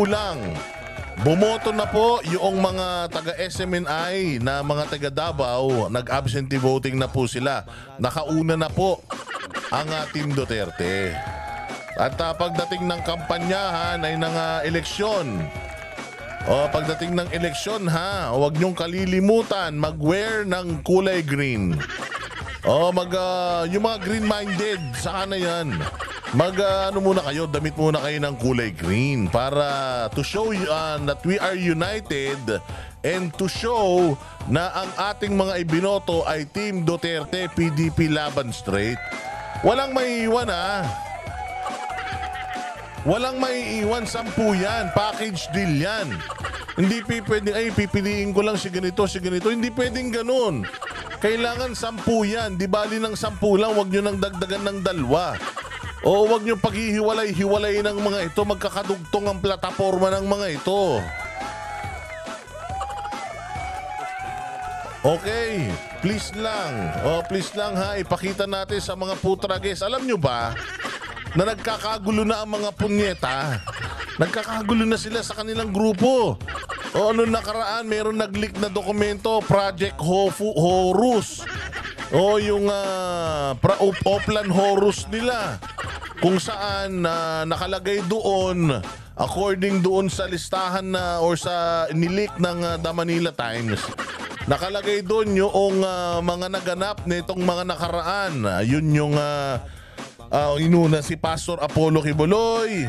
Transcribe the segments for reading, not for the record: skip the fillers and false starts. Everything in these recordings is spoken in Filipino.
lang. Bumoto na po yung mga taga SMNI na mga taga Davao, nag-absentee voting na po sila. Nakauna na po ang Team Duterte. At pagdating ng kampanyahan ay ng eleksyon. Pagdating ng eleksyon huwag niyong kalilimutan mag-wear ng kulay green. Yung mga green-minded, saan na yan? Muna kayo, damit muna kayo ng kulay green para to show that we are united and to show na ang ating mga ibinoto ay Team Duterte, PDP laban straight. Walang maiiwan Walang maiiwan, 10 yan. Package deal yan. Hindi pwedeng, pipiliin ko lang si ganito. Hindi pwedeng ganun. Kailangan 10 yan. Di bali ng 10 lang, wag nyo nang dagdagan ng 2. O wag nyo paghihiwalay-hiwalay ng mga ito. Magkakadugtong ang plataforma ng mga ito. Okay, please lang. Please lang ipakita natin sa mga putrages. Alam nyo ba na nagkakagulo na ang mga punyeta? Nagkakagulo na sila sa kanilang grupo. Noong nakaraan, meron nag-leak na dokumento, Project Horus. Yung Oplan Horus nila. Kung saan nakalagay doon, according doon sa listahan na or sa nileak ng The Manila Times, nakalagay doon yung mga naganap nitong mga nakaraan. Yun yung inuna si Pastor Apollo Kibuloy.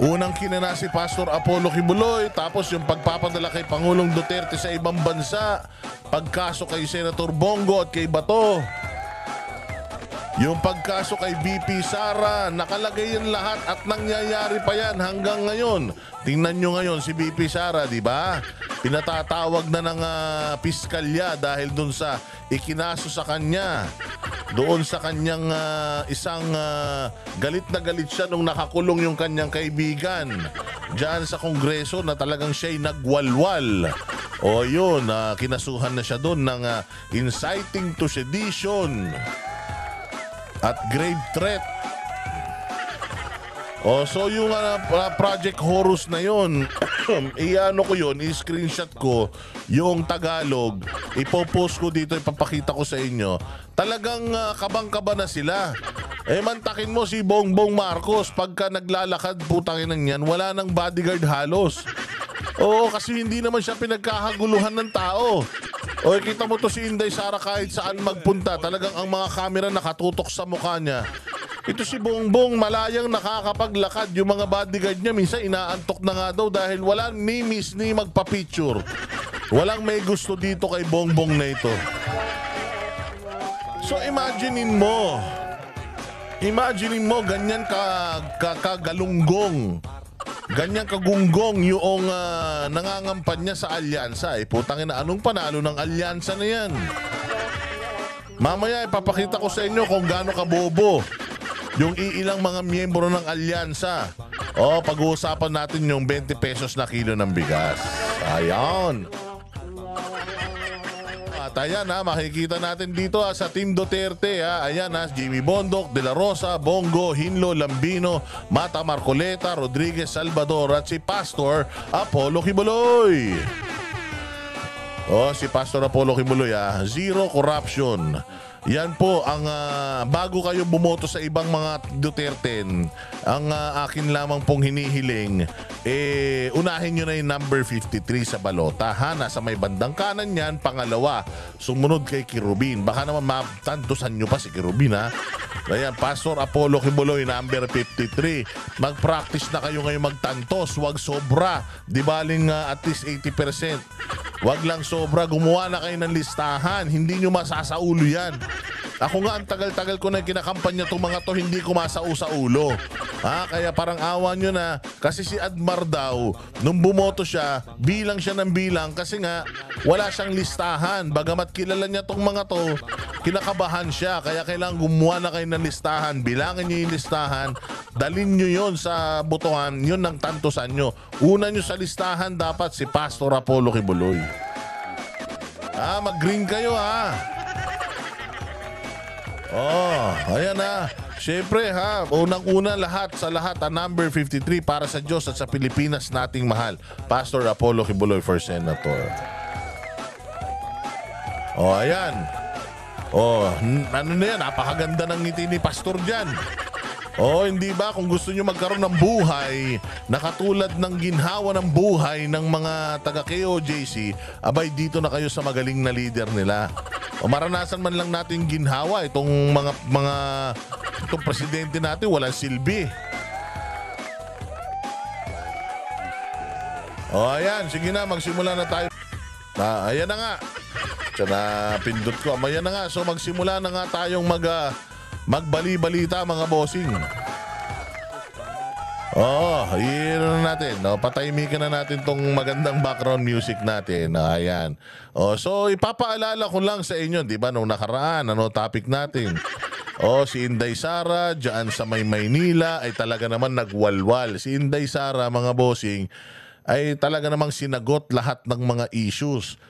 Unang kinana si Pastor Apollo Kibuloy, tapos yung pagpapadala kay Pangulong Duterte sa ibang bansa, pagkaso kay Senator Bongo at kay Bato, yung pagkaso kay BP Sara, nakalagay yan lahat at nangyayari pa yan hanggang ngayon. Tingnan nyo ngayon si BP Sara, di ba? Pinatatawag na ng piskalya dahil dun sa ikinaso sa kanya. Doon sa kanyang isang galit na galit siya nung nakakulong yung kanyang kaibigan diyan sa Kongreso na talagang siya'y nagwalwal. Yun, kinasuhan na siya doon ng inciting to sedition at grave threat. So yung Project Horus na yun, i-ano ko yun, i-screenshot ko yung Tagalog, ipopost ko dito, ipapakita ko sa inyo. Talagang kabang-kaba na sila. Mantakin mo si Bongbong Marcos, pagka naglalakad, putangin yan, wala nang bodyguard halos. Kasi hindi naman siya pinagkakaguluhan ng tao. Kita mo to si Inday Sara kahit saan magpunta, talagang ang mga kamera nakatutok sa mukha niya. Ito si Bongbong, malayang nakakapaglakad. Yung mga bodyguard niya, minsan inaantok na nga daw dahil wala ni miss ni magpa-picture. Walang may gusto dito kay Bongbong na ito. So imaginein mo, ganyan kagalunggong, ganyan kagunggong yung nangangampanya sa alyansa. Putangin na, anong panalo ng alyansa na yan? Mamaya ipapakita ko sa inyo kung gaano kabobo yung iilang mga miyembro ng alyansa. Pag-uusapan natin yung 20 pesos na kilo ng bigas. Ayan. At ayan makikita natin dito sa Team Duterte. Ayan Jimmy Bondoc, De La Rosa, Bongo, Hinlo, Lambino, Mata Marcoleta, Rodriguez Salvador at si Pastor Apollo Kibuloy. Si Pastor Apollo Kibuloy, zero corruption. Yan po ang bago kayo bumoto sa ibang mga Duterte, ang akin lamang pong hinihiling, unahin nyo na yung number 53 sa balota. Nasa may bandang kanan yan, pangalawa, sumunod kay Kirubin. Baka naman matantusan nyo pa si Kirubin Ayan, Pastor Apollo Kibuloy, number 53. Mag-practice na kayo ngayon magtantos, wag sobra. Di baling at least 80%. Wag lang sobra, gumawa na kayo ng listahan. Hindi nyo masasaulo yan. Ako nga, ang tagal-tagal ko na kinakampanya itong mga to, hindi ko masau sa ulo. Kaya parang awa nyo na. Kasi si Admar daw, nung bumoto siya, bilang siya ng bilang kasi nga, wala siyang listahan. Bagamat kilala niya itong mga to, kinakabahan siya. Kaya kailangan gumawa na kayo ng listahan. Bilangin nyo yung listahan. Dalin nyo yon sa botohan. Yun ang tantosan nyo. Una nyo sa listahan dapat si Pastor Apollo Kibuloy. Mag-green kayo Ayan syempre ha, unang-una lahat sa lahat, number 53 para sa Diyos at sa Pilipinas nating mahal. Pastor Apollo Kibuloy for Senator. O, ayan. O, ano na yan, napakaganda ng ngiti ni Pastor dyan. O, hindi ba kung gusto nyo magkaroon ng buhay na katulad ng ginhawa ng buhay ng mga taga-KOJC, abay dito na kayo sa magaling na leader nila. O maranasan man lang natin ginhawa itong itong presidente natin, walang silbi. O ayan, sige na, magsimula na tayo. Ayan na nga. Diyan na pindot ko. Ayan na nga, so magsimula na nga tayong magbali-balita mga bossing. Yun na natin. Patahimikan na natin tong magandang background music natin. Ayan. So ipapaalala ko lang sa inyo, di ba, nung nakaraan, topic natin. Si Inday Sara, dyan sa Maynila, ay talaga naman nagwalwal. Si Inday Sara, mga bossing, ay talaga namang sinagot lahat ng mga issues.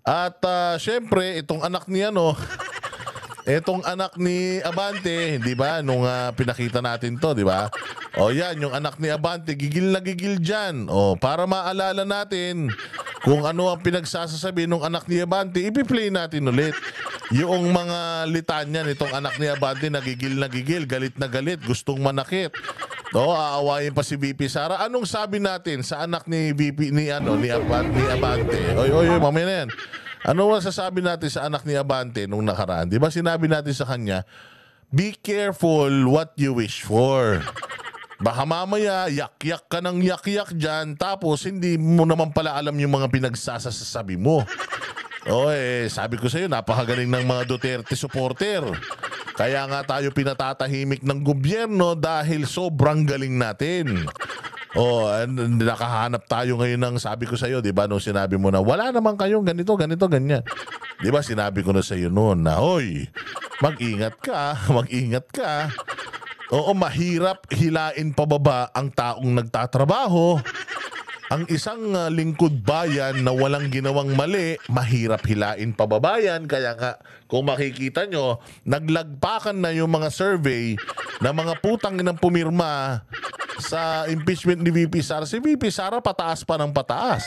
At syempre, itong anak niya, etong anak ni Abante, di ba, nung pinakita natin to, di ba? Yan, yung anak ni Abante, gigil na gigil dyan. Para maalala natin kung ano ang pinagsasasabi ng anak ni Abante, ipi-play natin ulit. Yung mga litanya nitong anak ni Abante, nagigil na gigil, galit na galit, gustong manakit. Aawayin pa si VP Sara. Anong sabi natin sa anak ni VP ni Abante? Oy, mamaya na yan. Ano masasabi natin sa anak ni Abante nung nakaraan? Di ba sinabi natin sa kanya, be careful what you wish for. Baka mamaya, yak-yak ka ng yak-yak dyan, tapos hindi mo naman pala alam yung mga pinagsasasabi mo. Sabi ko sa'yo, napakagaling ng mga Duterte supporter. Kaya nga tayo pinatatahimik ng gobyerno dahil sobrang galing natin. Nakahanap tayo ngayon ng, sabi ko sa'yo, di ba, nung sinabi mo na wala naman kayong ganito, ganyan. Di ba, sinabi ko na sa'yo noon na, hoy, mag-ingat ka. Mahirap hilain pababa ang taong nagtatrabaho. Ang isang lingkod bayan na walang ginawang mali, mahirap hilain pababa yan. Kaya nga, kung makikita nyo, naglagpakan na yung mga survey na mga putang ng pumirma sa impeachment ni VP Sara. Si VP Sara pataas pa ng pataas.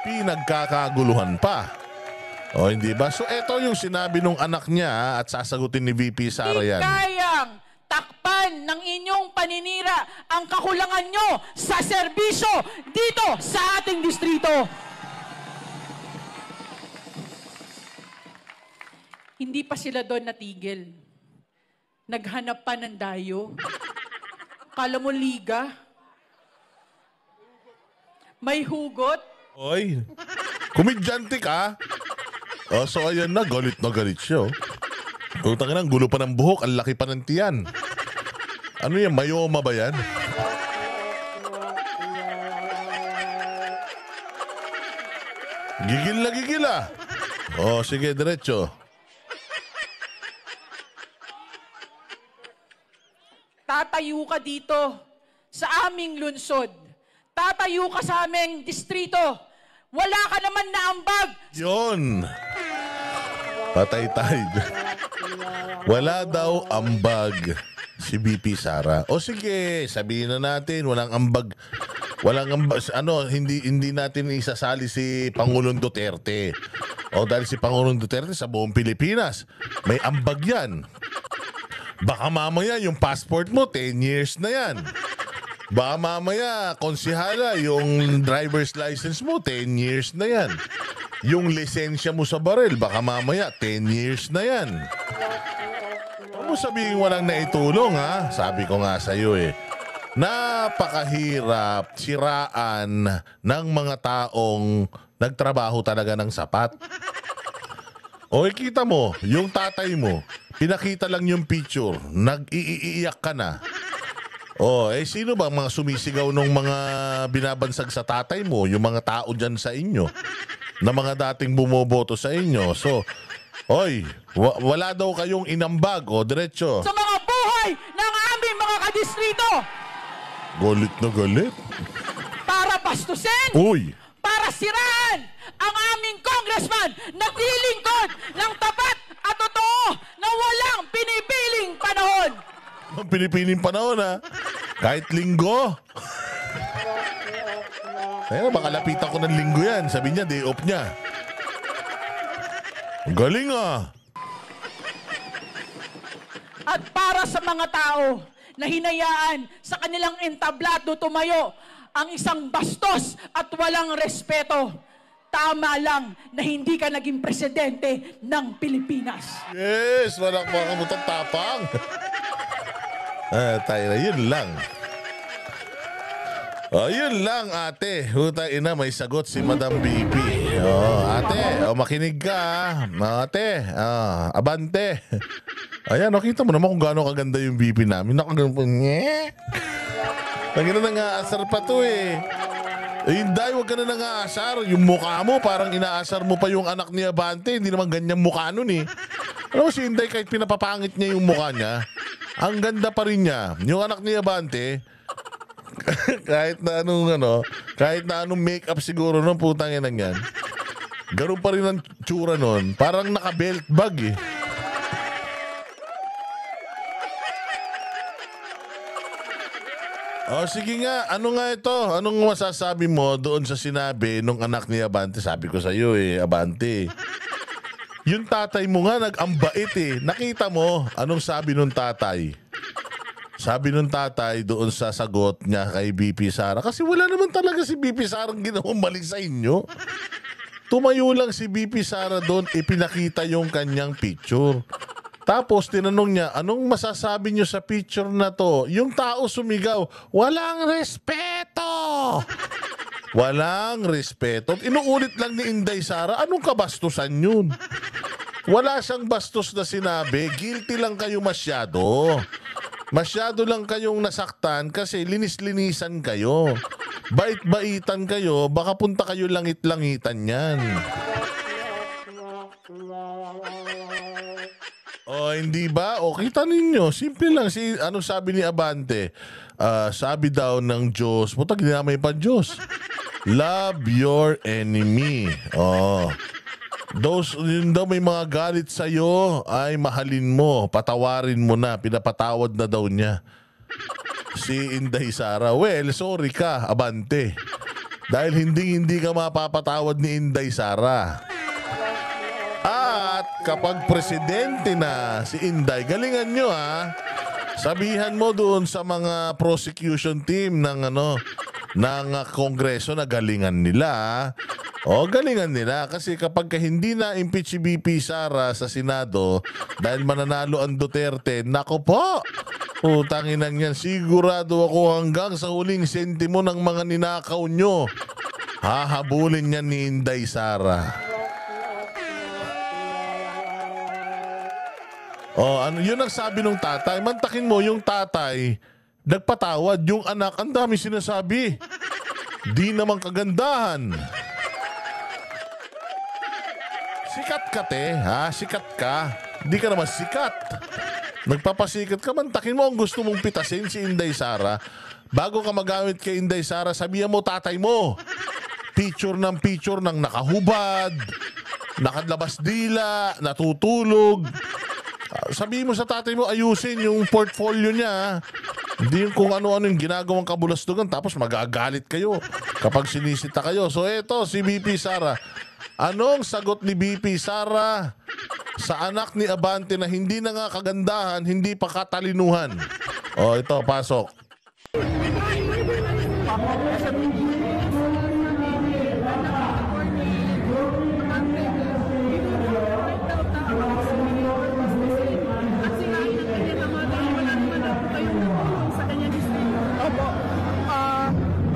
Pinagkakaguluhan pa. Hindi ba? So eto yung sinabi nung anak niya at sasagutin ni VP Sara yan. Kayang takpan ng inyong paninira ang kakulangan nyo sa serbisyo dito sa ating distrito. Hindi pa sila doon natigil. Naghanap pa ng dayo. Kala mo liga? May hugot? Oy, komedyante ka? So ayan na, galit siya. Tutang na, gulo pa ng buhok, ang laki pa ng tiyan. Ano yan, mayoma ba yan? Gigil na gigil ah. Sige, diretso. Tatayo ka dito sa aming lungsod. Tatayo ka sa aming distrito. Wala ka naman na ambag. Yun. Patay tayo. Wala daw ambag si VP Sara. Sige, sabihin na natin, walang ambag. Hindi natin isasali si Pangulong Duterte. Dahil si Pangulong Duterte sa buong Pilipinas, may ambag yan. Baka mamaya yung passport mo, 10 years na yan. Baka mamaya, konsihala, yung driver's license mo, 10 years na yan. Yung lisensya mo sa baril, baka mamaya, 10 years na yan. Huwag mo sabihin walang naitulong, ha? Sabi ko nga sa'yo, napakahirap siraan ng mga taong nagtrabaho talaga ng sapat. Kita mo, yung tatay mo, pinakita lang yung picture, nag-iiyak ka na. Sino ba mga sumisigaw nung mga binabansag sa tatay mo, yung mga tao dyan sa inyo, na mga dating bumoboto sa inyo? So, wala daw kayong inambag, diretso. Sa mga buhay ng aming mga kadistrito. Galit na galit. Para bastusin. Para siraan ang aming congressman na naglilingkod ng tapat at totoo na walang pinipili ang pinipiling panahon, ha? Kahit linggo. Kaya baka lapitan ko ng linggo yan. Sabi niya, day off niya. Galing, ah. At para sa mga tao na hinayaan sa kanilang entablado tumayo ang isang bastos at walang respeto, tama lang na hindi ka naging presidente ng Pilipinas. Yes, walang mga tapang. Tayo na, yun lang. Yun lang, ate. Huta ina, may sagot si Madam BP. Ate, makinig ka, ate, abante. Ayan, nakita mo naman kung gaano kaganda yung BP namin. Nakaganpo niya. Nagina na nga asar pa to eh. Hindi, huwag ka na nang-aasar. Yung mukha mo, parang inaasar mo pa yung anak ni Abante. Hindi naman ganyan mukha nun eh. Alam mo si Inday, kahit pinapapangit niya yung mukha niya, ang ganda pa rin niya. Yung anak ni Abante, kahit na anong make-up siguro nun, putang ina yan. Ganun pa rin ang tsura nun. Parang naka-belt bag eh. Sige nga. Ano nga ito? Anong masasabi mo doon sa sinabi nung anak ni Abante? Sabi ko sa iyo Abante. Yung tatay mo nga nag-ambait eh. Nakita mo, anong sabi nung tatay? Sabi nung tatay doon sa sagot niya kay BP Sara. Kasi wala naman talaga si BP Sara ang ginawang mali sa inyo. Tumayo lang si BP Sara doon, ipinakita yung kanyang picture. Tapos tinanong niya, anong masasabi niyo sa picture na to? Yung tao sumigaw, walang respeto! Walang respeto. Inuulit lang ni Inday Sara, anong kabastusan yun? Wala siyang bastos na sinabi, guilty lang kayo masyado. Masyado lang kayong nasaktan kasi linis-linisan kayo. Bait-baitan kayo, baka punta kayo langit-langitan yan. Hindi ba? Kita ninyo. Simple lang. Ano sabi ni Abante? Sabi daw ng Diyos, puta, ginamay pa Diyos. Love your enemy. Yun daw may mga galit sa'yo, ay mahalin mo, patawarin mo na, pinapatawad na daw niya. Si Inday Sara, well, sorry ka, Abante. Dahil hindi ka mapapatawad ni Inday Sara. At kapag presidente na si Inday, galingan nyo ha. Sabihan mo doon sa mga prosecution team ng Kongreso na galingan nila. Galingan nila kasi kapag hindi na impeach si BP Sara sa Senado dahil mananalo ang Duterte, nako po. Utangin lang yan. Sigurado ako hanggang sa huling sentimo ng mga ninakaw nyo. Hahabulin yan ni Inday Sara. Yun ang sabi ng tatay. Mantakin mo yung tatay, nagpatawad. Yung anak, ang dami sinasabi. Di naman kagandahan. Sikat ka sikat ka. Di ka naman sikat. Nagpapasikat ka, mantakin mo ang gusto mong pitasin si Inday Sara. Bago ka magamit kay Inday Sara, sabihan mo tatay mo. Picture ng nakahubad, nakalabas dila, natutulog. Sabihin mo sa tatay mo, ayusin yung portfolio niya. Hindi yung kung ano-ano yung ginagawang kabulastugan tapos magagalit kayo kapag sinisita kayo. So eto, si BP Sara. Anong sagot ni BP Sara sa anak ni Abante na hindi na nga kagandahan, hindi pa katalinuhan? Ito, pasok.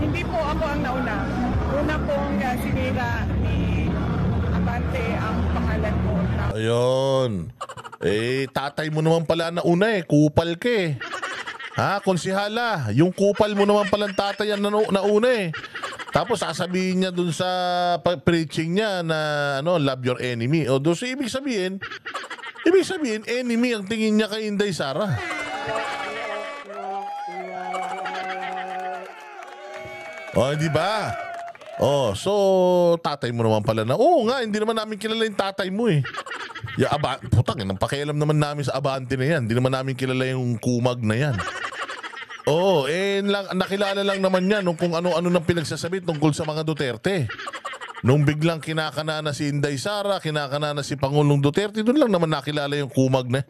Hindi po ako ang nauna. Una pong sinira ni Abante ang pangalan ko. Ayun. Tatay mo naman pala na una kupal ka eh. Konsihala, yung kupal mo naman palang tatay ang nauna eh. Tapos sasabihin niya dun sa preaching niya na love your enemy. So ibig sabihin, enemy ang tingin niya kay Inday Sara. Di ba? So tatay mo naman pala na, nga, hindi naman namin kilala yung tatay mo eh. Putang, ang pakialam naman namin sa Abante na yan. Hindi naman namin kilala yung kumag na yan. Oo, nakilala lang naman yan kung ano-ano nang pinagsasabi tungkol sa mga Duterte. Nung biglang kinakana na si Inday Sara, kinakana na si Pangulong Duterte, doon lang naman nakilala yung kumag na.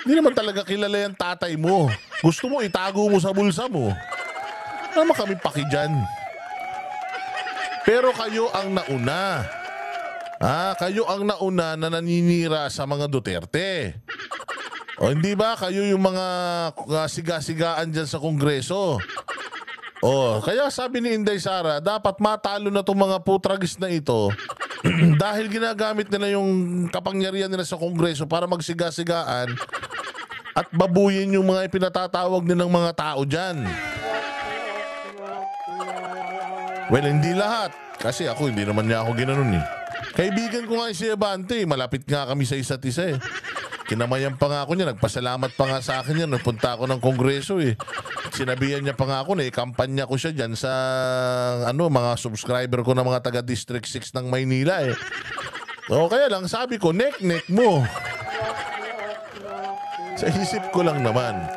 Hindi naman talaga kilala yung tatay mo. Gusto mo, itago mo sa bulsa mo. Naman kami paki dyan. Pero kayo ang nauna. Kayo ang nauna na naninira sa mga Duterte. O hindi ba kayo yung mga siga-sigaan dyan sa Kongreso? O kaya sabi ni Inday Sara, dapat matalo na itong mga putragis na ito dahil ginagamit nila yung kapangyarihan nila sa Kongreso para magsiga-sigaan at babuyin yung mga ipinatatawag nilang mga tao dyan. Well, hindi lahat. Kasi ako, hindi naman niya ako ginanon eh. Kaibigan ko nga si Abante, malapit nga kami sa isa't isa eh. Kinamayan pa nga ako niya, nagpasalamat pa nga sa akin yan, nagpunta ako ng Kongreso eh. Sinabihan niya pa nga ako na ikampanya ko siya dyan sa mga subscriber ko na mga taga District 6 ng Maynila eh. O kaya lang sabi ko, nek-nek mo. Sa isip ko lang naman.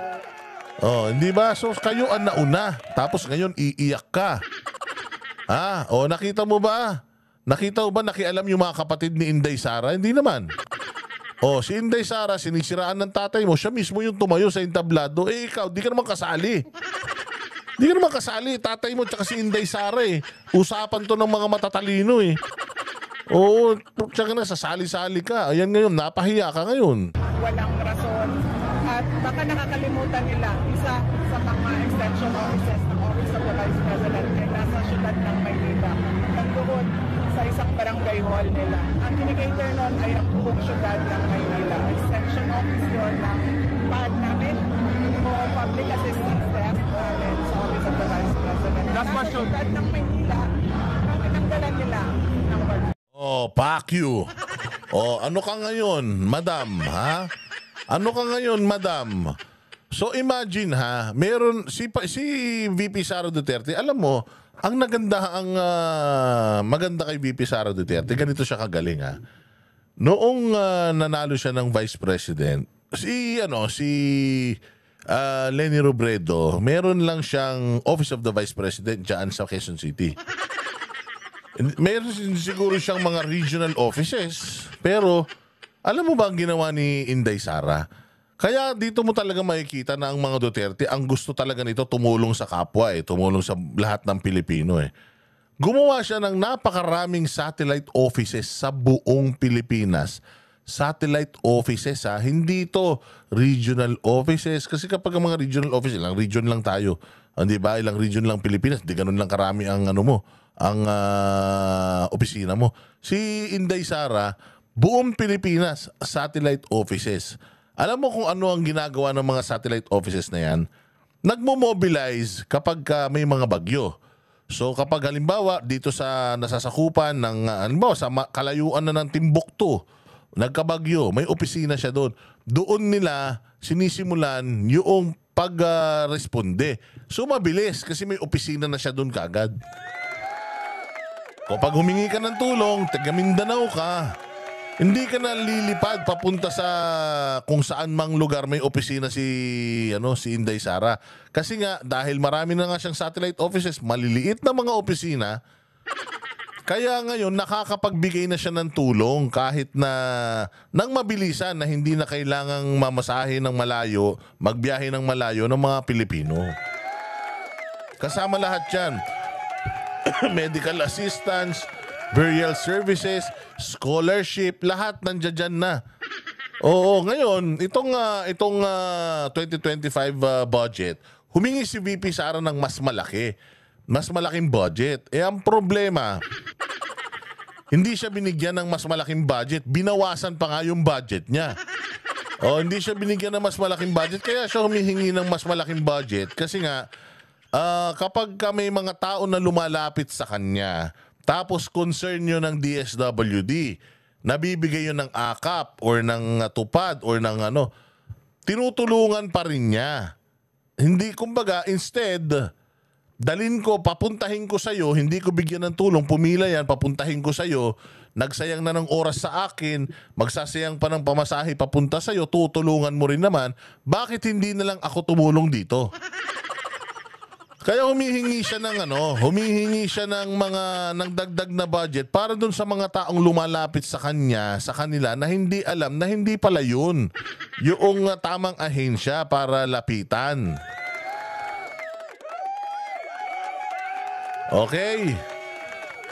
Hindi ba? So kayo ang nauna, tapos ngayon iiyak ka. Nakita mo ba? Nakialam yung mga kapatid ni Inday Sara? Hindi naman. Si Inday Sara, sinisiraan ng tatay mo, siya mismo yung tumayo sa entablado. Ikaw, di ka naman kasali. Di ka naman kasali. Tatay mo tsaka si Inday Sara eh. Usapan to ng mga matatalino eh. Tsaka na, sasali-sali ka. Ayan ngayon, napahiya ka ngayon. Walang rason. At baka nakakalimutan nila, isa sa mga extension offices ng Office of the Vice President ay nasa syudad ng Maynila. Nagtuon sa isang barangay hall nila. Ang kinikater nun ay ang buong syudad ng Maynila. Extension office yun ng PAD namin o Public Assistance Desk namin sa Office of the Vice President. Nasa syudad ng Maynila, ang tinanggalan nila ng barangay. Fuck you. Ano ka ngayon, madam, ha? Ano ka ngayon, madam? So imagine ha, meron si VP Sara Duterte, alam mo, ang maganda kay VP Sara Duterte, ganito siya kagaling ha. Noong nanalo siya ng Vice President, si Leni Robredo, meron lang siyang Office of the Vice President diyan sa Quezon City. Meron siguro siyang mga regional offices, pero alam mo ba ang ginawa ni Inday Sara? Kaya dito mo talaga makikita na ang mga Duterte, ang gusto talaga nito tumulong sa kapwa eh, tumulong sa lahat ng Pilipino eh. Gumawa siya ng napakaraming satellite offices sa buong Pilipinas. Satellite offices ha, hindi ito regional offices. Kasi kapag ang mga regional offices, ilang region lang tayo. Hindi ba? Ilang region lang Pilipinas, di ganun lang karami ang ang opisina mo. Si Inday Sara, buong Pilipinas, satellite offices. Alam mo kung ano ang ginagawa ng mga satellite offices na yan? Nagmo-mobilize kapag may mga bagyo. So kapag halimbawa dito sa nasasakupan ng halimbawa sa kalayuan na ng Timbuktu, nagkabagyo, may opisina siya doon. Doon nila sinisimulan yung pag-responde. So mabilis kasi may opisina na siya doon kaagad. Kapag humingi ka ng tulong, taga Mindanao ka, hindi ka na lilipad papunta sa kung saan mang lugar may opisina si Inday Sara. Kasi nga dahil marami na nga siyang satellite offices, maliliit na mga opisina, kaya ngayon nakakapagbigay na siya ng tulong kahit na nang mabilisan na hindi na kailangang mamasahe ng malayo, magbiyahe ng malayo ng mga Pilipino. Kasama lahat yan. Medical assistance, burial services, scholarship, lahat nandiyan dyan na. Oo, ngayon, itong 2025 budget, humingi si VP Sara ng mas malaking budget. Ang problema, hindi siya binigyan ng mas malaking budget, binawasan pa nga yung budget niya. Hindi siya binigyan ng mas malaking budget, kaya siya humihingi ng mas malaking budget kasi nga, kapag may mga tao na lumalapit sa kanya, tapos concern nyo ng DSWD, nabibigay yun ng AKAP or ng tupad or ng tinutulungan pa rin niya. Hindi, kumbaga, instead, papuntahin ko sa'yo, hindi ko bigyan ng tulong, pumila yan, papuntahin ko sa'yo, nagsayang na ng oras sa akin, magsasayang pa ng pamasahe papunta sa'yo, tutulungan mo rin naman, bakit hindi na lang ako tumulong dito? Kaya humihingi siya ng ng dagdag na budget para dun sa mga taong lumalapit sa kanila na hindi alam na hindi pala yun yung tamang ahensya para lapitan. Okay.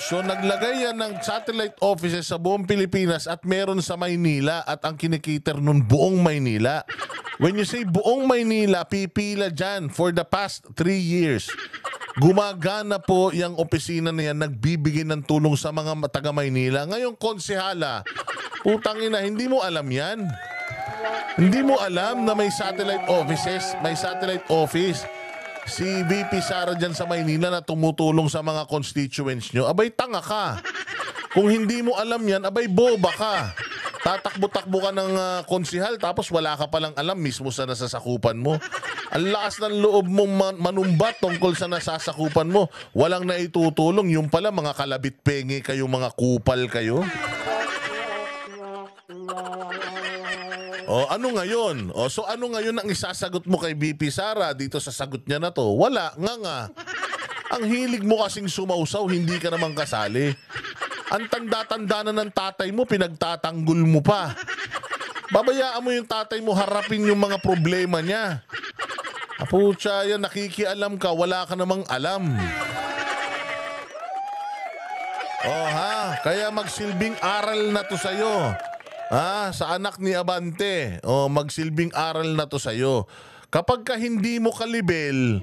So naglagay yan ng satellite offices sa buong Pilipinas at meron sa Maynila at ang kinikiter nun buong Maynila. When you say buong Maynila, pipila dyan for the past 3 years. Gumagana po yung opisina na yan, nagbibigay ng tulong sa mga taga Maynila. Ngayon, konsehala, putang ina, hindi mo alam yan? Hindi mo alam na may satellite offices, may satellite office si VP Sara dyan sa Maynila na tumutulong sa mga constituents nyo? Abay, tanga ka. Kung hindi mo alam yan, abay, boba ka. Tatakbo-takbo ka ng konsihal tapos wala ka palang alam mismo sa nasasakupan mo. Ang lakas ng loob mong manumbat tungkol sa nasasakupan mo. Walang naitutulong. Yung pala mga kalabit pengi kayo, mga kupal kayo. O ano ngayon? So ano ngayon ang isasagot mo kay VP Sara dito sa sagot niya na to? Wala, nga. Ang hilig mo kasing sumausaw, hindi ka naman kasali. Ang tanda-tanda na ng tatay mo, pinagtatanggol mo pa. Babayaan mo yung tatay mo harapin yung mga problema niya. Aputya yan, nakikialam ka, wala ka namang alam. Kaya magsilbing aral na to sa'yo. Sa anak ni Abante, magsilbing aral na to sa'yo. Kapag ka hindi mo kalibel,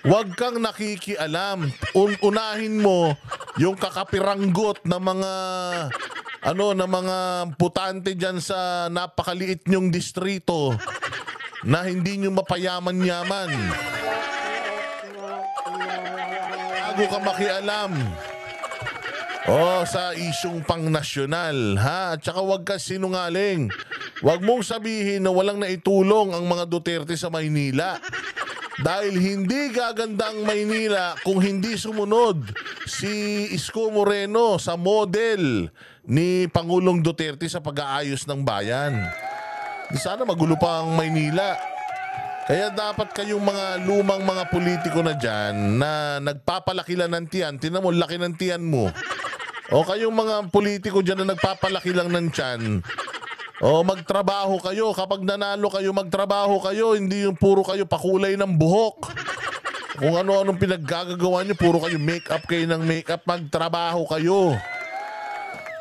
huwag kang nakikialam. Unahin mo yung kakapiranggot na mga putante dyan sa napakaliit nyong distrito na hindi nyo mapayaman-yaman. Bago ka makialam sa isyong pang-nasyonal, At saka huwag ka sinungaling. Huwag mong sabihin na walang naitulong ang mga Duterte sa Maynila. Dahil hindi gaganda ang Maynila kung hindi sumunod si Isko Moreno sa model ni Pangulong Duterte sa pag-aayos ng bayan. Di sana magulo pa ang Maynila. Kaya dapat kayong mga lumang mga politiko na dyan na nagpapalaki lang ng tiyan, tinan mo, laki ng tiyan mo. O kayong mga politiko dyan na nagpapalaki lang ng tiyan, magtrabaho kayo. Kapag nanalo kayo, magtrabaho kayo. Hindi yung puro kayo pakulay ng buhok. Kung ano-anong pinaggagawa nyo, puro kayo make-up kayo ng make-up. Magtrabaho kayo.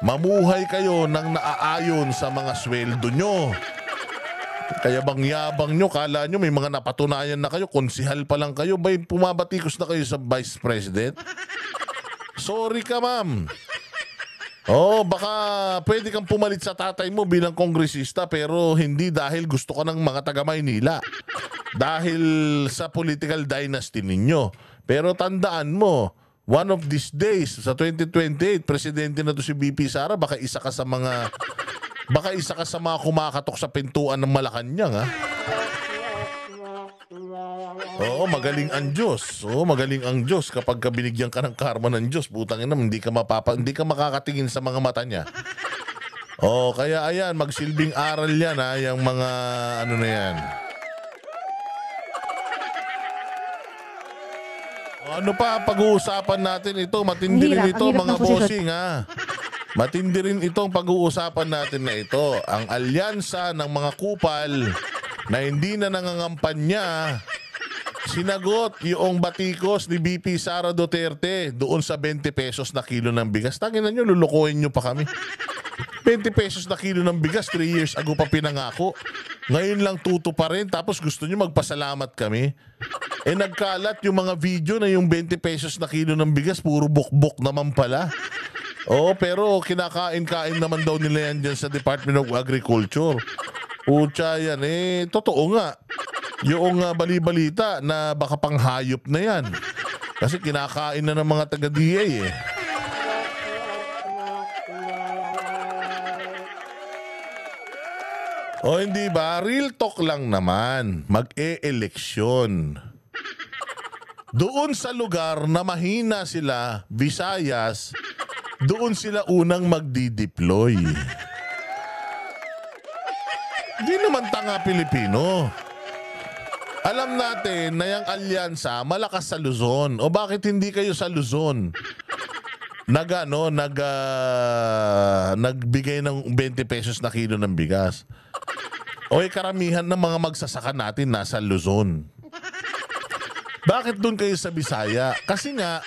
Mamuhay kayo ng naaayon sa mga sweldo nyo. Kaya bang yabang nyo, kala nyo may mga napatunayan na kayo, konsihal pa lang kayo, bay pumabatikos na kayo sa Vice President? Sorry ka, ma'am. Baka pwede kang pumalit sa tatay mo bilang kongresista pero hindi dahil gusto ka ng mga taga Maynila. Dahil sa political dynasty ninyo. Pero tandaan mo, one of these days, sa 2028, presidente na to si VP Sara, baka isa ka sa mga kumakatok sa pintuan ng Malacanang, magaling ang Diyos. Magaling ang Diyos kapag binigyan ka ng karma ng Diyos. Putang ina, hindi ka makakatingin sa mga mata niya. Kaya ayan, magsilbing aral yan, yung mga ano na yan. Ano pa pag-uusapan natin ito? Matindi rin ito, mga bossing, Matindi rin itong pag-uusapan natin na ito. Ang alyansa ng mga kupal na hindi na nangangampanya, sinagot yung batikos ni VP Sara Duterte doon sa 20 pesos na kilo ng bigas. Tanginan nyo, lulukuhin nyo pa kami. 20 pesos na kilo ng bigas, 3 years ago pa pinangako. Ngayon lang tuto pa rin, tapos gusto nyo magpasalamat kami. Nagkalat yung mga video na yung 20 pesos na kilo ng bigas, puro bukbok naman pala. Pero kinakain-kain naman daw nila yan dyan sa Department of Agriculture. Pucha yan, totoo nga. Yung bali-balita na baka panghayop na yan. Kasi kinakain na ng mga taga-DA hindi ba? Real talk lang naman. Mag-e-eleksyon. Doon sa lugar na mahina sila, Visayas, doon sila unang magdi-deploy. Di naman tanga Pilipino. Alam natin na yung alyansa malakas sa Luzon. O bakit hindi kayo sa Luzon nagbigay ng 20 pesos na kilo ng bigas? O karamihan ng mga magsasaka natin nasa Luzon. Bakit doon kayo sa Bisaya? Kasi nga,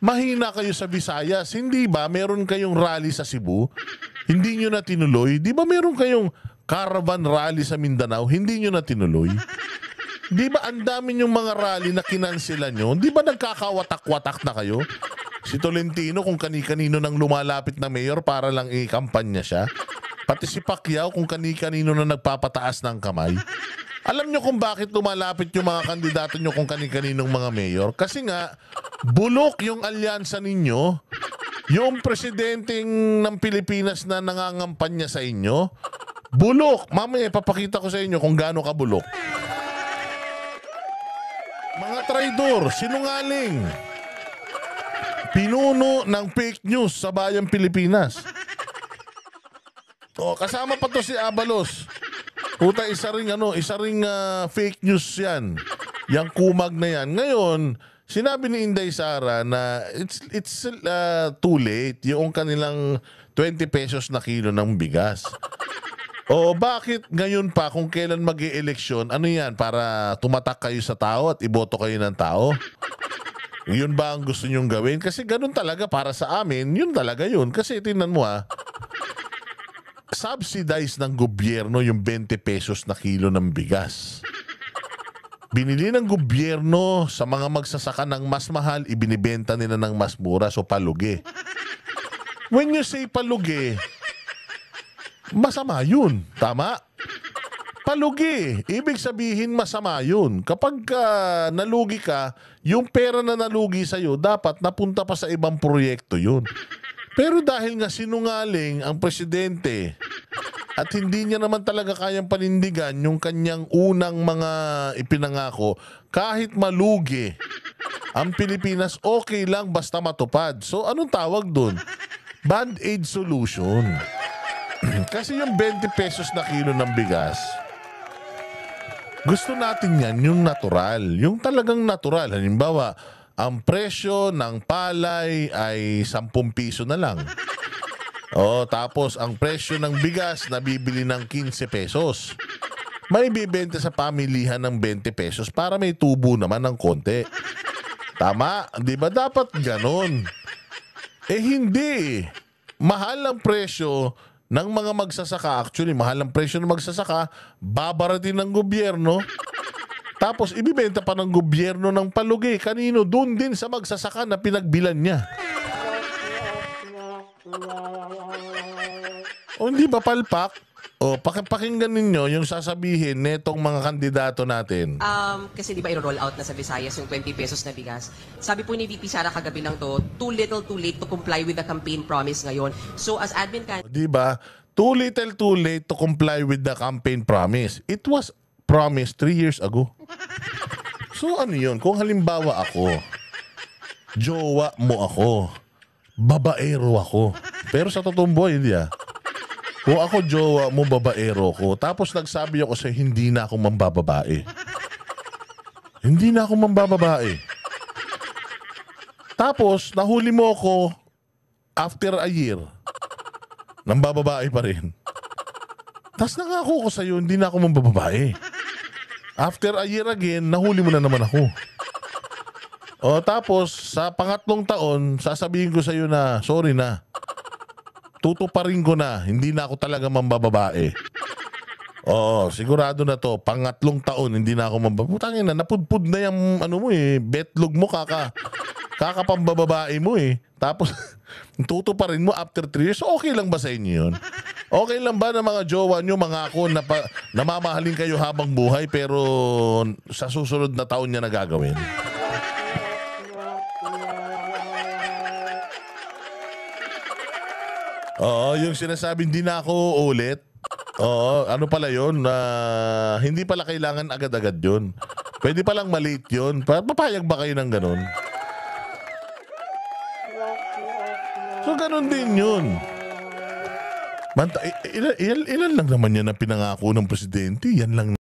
mahina kayo sa Visayas. Hindi ba meron kayong rally sa Cebu? Hindi nyo na tinuloy. Di ba meron kayong caravan rally sa Mindanao? Hindi nyo na tinuloy. Di ba ang dami yung mga rally na kinansilan nyo? Di ba nagkakawatak-watak na kayo? Si Tolentino kung kani-kanino nang lumalapit na mayor para lang i-kampanya siya. Pati si Pacquiao kung kani-kanino na nagpapataas ng kamay. Alam nyo kung bakit lumalapit yung mga kandidato nyo kung kani-kaninong mga mayor? Kasi nga, bulok yung alyansa ninyo. Yung presidenteng ng Pilipinas na nangangampanya sa inyo, bulok. Mamaya, papakita ko sa inyo kung gaano kabulok. Mga traidor, sinungaling. Pinuno ng fake news sa bayang Pilipinas. O, kasama pa to si Abalos. Puta, isa ring fake news yan. Yang kumag na yan. Ngayon, sinabi ni Inday Sara na it's too late yung kanilang 20 pesos na kilo ng bigas. O bakit ngayon pa kung kailan mag-i-eleksyon, ano yan, para tumatak kayo sa tao at iboto kayo ng tao? Yun ba ang gusto nyong gawin? Kasi ganun talaga para sa amin, yun talaga yun. Kasi tingnan mo subsidize ng gobyerno yung 20 pesos na kilo ng bigas. Binili ng gobyerno sa mga magsasaka ng mas mahal, ibinibenta nila ng mas mura, so palugi. When you say palugi, masama yun. Tama? Palugi. Ibig sabihin masama yun. Kapag nalugi ka, yung pera na nalugi sa'yo, dapat napunta pa sa ibang proyekto yun. Pero dahil nga sinungaling ang presidente at hindi niya naman talaga kayang panindigan yung kanyang unang mga ipinangako, kahit malugi ang Pilipinas, okay lang basta matupad. So anong tawag dun? Band-aid solution. Kasi yung 20 pesos na kilo ng bigas, gusto natin yan yung natural. Yung talagang natural. Halimbawa, ang presyo ng palay ay 10 piso na lang. O, tapos ang presyo ng bigas nabibili ng 15 pesos. May bibenta sa pamilihan ng 20 pesos para may tubo naman ng konti. Tama? Di ba dapat ganon? Hindi. Mahal ang presyo ng mga magsasaka. Actually, mahal ang presyo ng magsasaka. Babaratin ng gobyerno. Tapos ibibenta pa ng gobyerno ng palugi. Kanino? Doon din sa magsasaka na pinagbilan niya. O hindi ba palpak? O pakinggan ninyo yung sasabihin netong mga kandidato natin. Kasi di ba i-roll out na sa Visayas yung 20 pesos na bigas? Sabi po ni VP Sara kagabi lang to, too little too late to comply with the campaign promise ngayon. So as admin Di ba? Too little too late to comply with the campaign promise. It was promised 3 years ago. So ano yun? Kung halimbawa ako, jowa mo ako, babaero ako. Pero sa totoong buhay, hindi Kung ako jowa mo, babaero ko, tapos nagsabi ako sa hindi na ako mambababae. Hindi na ako mambababae. Tapos, nahuli mo ako after a year. Nambababae pa rin. Tapos nangako ko sa'yo, hindi na ako mambababae. After a year again, nahuli mo na naman ako. O tapos, sa pangatlong taon, sasabihin ko sa'yo na, sorry na. Tutuparin ko na, hindi na ako talaga mambababae. Oo, sigurado na to. Pangatlong taon, hindi na ako mambababae. Tangin na, napudpud na yung betlog mo, kakapambababae mo Tapos, tutuparin mo after 3 years. So, okay lang ba sa inyo yun? Okay lang ba na mga jowa nyo, mga ako, na mamahalin kayo habang buhay pero sa susunod na taon niya nagagawin? Oo, yung sinasabing hindi na ako ulit. Oo, ano pala yun? Hindi pala kailangan agad-agad yun. Pwede palang maliit yun. Papayag ba kayo ng ganun? So, ganun din yun. Ilan lang naman yan ang pinangako ng presidente? Yan lang